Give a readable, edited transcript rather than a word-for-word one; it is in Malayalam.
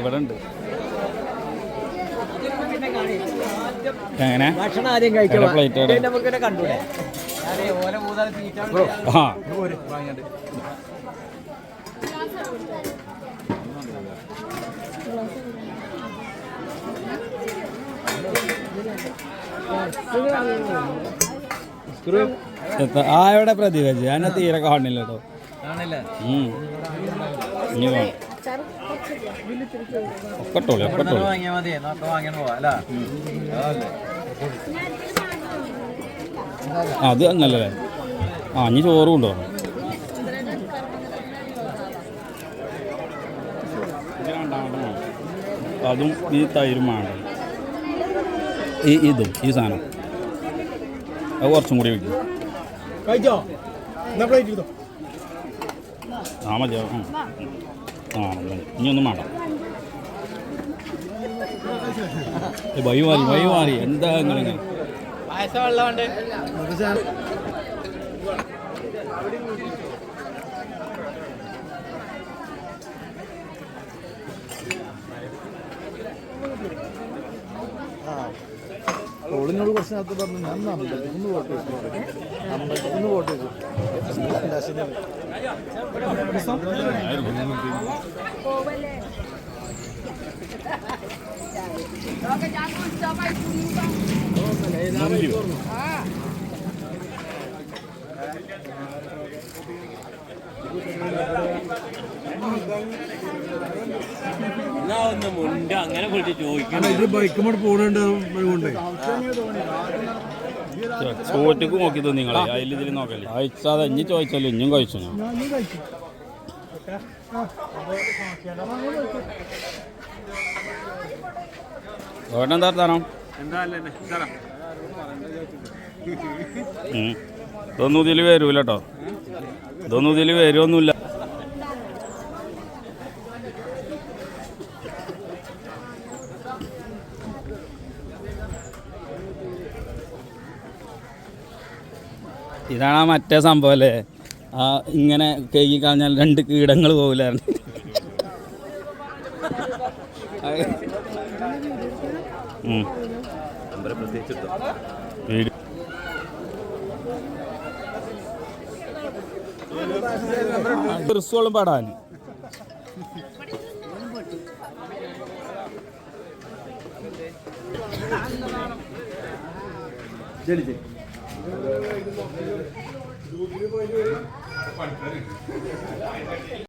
ഇവിടെ ഉണ്ട്. എങ്ങനെ ഭക്ഷണം ആദ്യം കഴിക്കണം. പ്ലേറ്റ് നമുക്ക് കണ്ടൂടെ ആ ആയുടെ പ്രതിഭ ഞാൻ തീരെ കാണില്ല കേട്ടോ. ഒക്കട്ടോളി അത് അങ്ങനല്ലേ. ആ ഇനി ചോറും ഉണ്ടോ? അതും ഈ തൈരും വേണ്ട. ഇതും ഈ സാധനം അത് കുറച്ചും കൂടി വയ്ക്കും. ആ മതി. ആ ഇനിയൊന്നും വേണ്ട. വഴി മാറി എന്താ ഇങ്ങനെ ഓളിനോട് കുറച്ച് നേരത്തെ പറഞ്ഞു ഞാൻ 53 വോട്ട് വെച്ചു. 53 വോട്ട് വെച്ചു. അങ്ങനെ വിളിച്ച് ചോദിക്കണം. ഇത് ബൈക്കുമ്പോൾ പോകേണ്ട ചോറ്റക്ക് നോക്കി നിങ്ങൾ അതിൽ ഇതിൽ നോക്കല്ലേ. അയച്ചാതെ ഇനി ചോദിച്ചല്ലോ. ഇനിയും കഴിച്ചു ഞാൻ. എന്താ തരണം ഇതൊന്നും ഇതിൽ വരൂല കേട്ടോ. ഇതൊന്നും ഇതിൽ വരുമൊന്നുമില്ല. ഇതാണ് ആ മറ്റേ സംഭവം അല്ലേ. ആ ഇങ്ങനെ കേക്കി കളഞ്ഞാൽ 2 കീടങ്ങൾ പോകില്ലായിരുന്നു. ഡ്രസ്സുകളും പാടാൻ